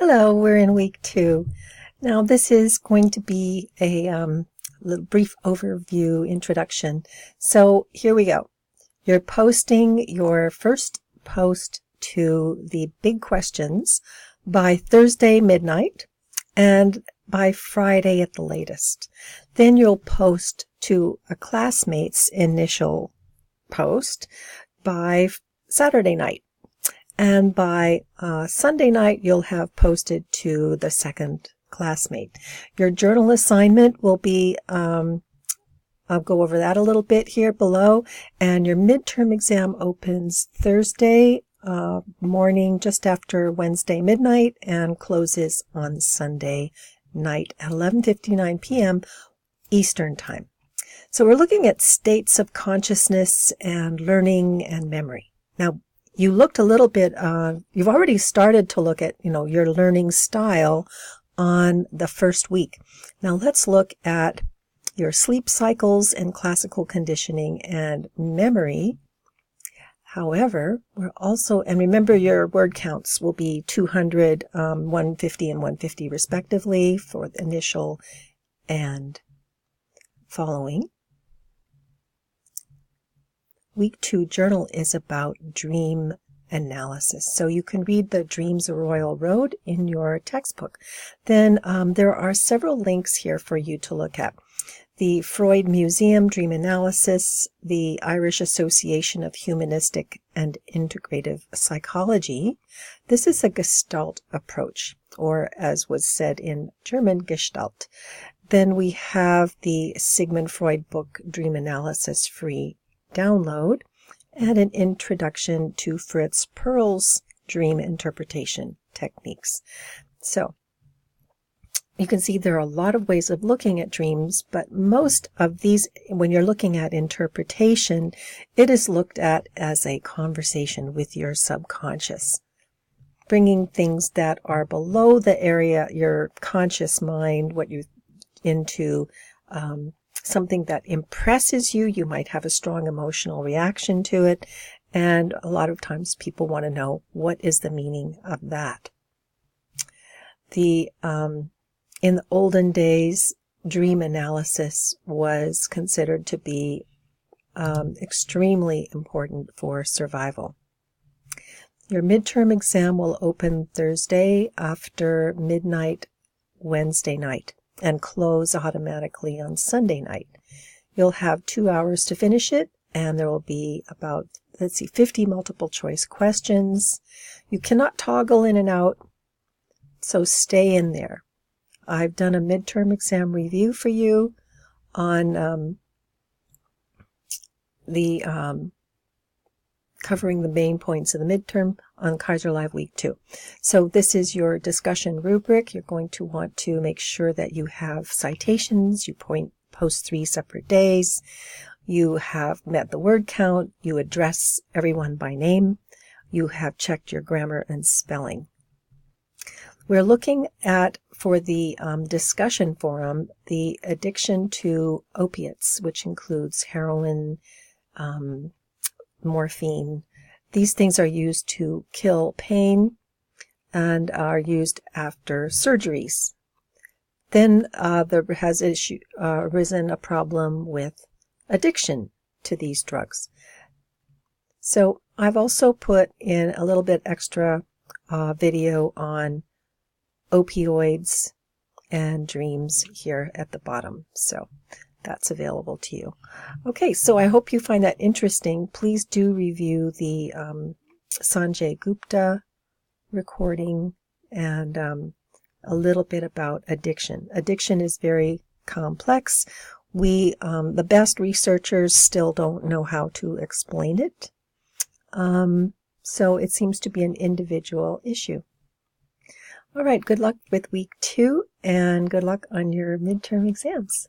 Hello, we're in week 2. Now this is going to be a little brief overview introduction. So here we go. You're posting your first post to the big questions by Thursday midnight and by Friday at the latest. Then you'll post to a classmate's initial post by Saturday night. And by Sunday night, you'll have posted to the second classmate. Your journal assignment will be, I'll go over that a little bit here below. And your midterm exam opens Thursday morning just after Wednesday midnight and closes on Sunday night at 11:59 p.m. Eastern Time. So we're looking at states of consciousness and learning and memory. Now, you looked a little bit, you've already started to look at, your learning style on the first week. Now let's look at your sleep cycles and classical conditioning and memory. However, we're also, and remember your word counts will be 200, 150, and 150 respectively for the initial and following. Week 2 journal is about dream analysis. So you can read the Dreams a Royal Road in your textbook. Then there are several links here for you to look at. The Freud Museum Dream Analysis, the Irish Association of Humanistic and Integrative Psychology. This is a Gestalt approach, or as was said in German, Gestalt. Then we have the Sigmund Freud book, Dream Analysis, free download, and an introduction to Fritz Perl's dream interpretation techniques. So you can see there are a lot of ways of looking at dreams, but most of these, when you're looking at interpretation, it is looked at as a conversation with your subconscious, bringing things that are below the area, your conscious mind, what you into something that impresses you. You might have a strong emotional reaction to it, and a lot of times people want to know what is the meaning of that. In the olden days, dream analysis was considered to be extremely important for survival. Your midterm exam will open Thursday after midnight Wednesday night and close automatically on Sunday night. You'll have 2 hours to finish it, and there will be about, 50 multiple choice questions. You cannot toggle in and out, so stay in there. I've done a midterm exam review for you on covering the main points of the midterm on Kaiser Live Week 2. So this is your discussion rubric. You're going to want to make sure that you have citations. You post 3 separate days. You have met the word count. You address everyone by name. You have checked your grammar and spelling. We're looking at, for the discussion forum, the addiction to opiates, which includes heroin, morphine. These things are used to kill pain and are used after surgeries. Then there has arisen a problem with addiction to these drugs. So I've also put in a little bit extra video on opioids and dreams here at the bottom. So that's available to you. Okay, so I hope you find that interesting. Please do review the Sanjay Gupta recording and a little bit about addiction. Addiction is very complex. The best researchers still don't know how to explain it. So it seems to be an individual issue. All right, good luck with week 2 and good luck on your midterm exams.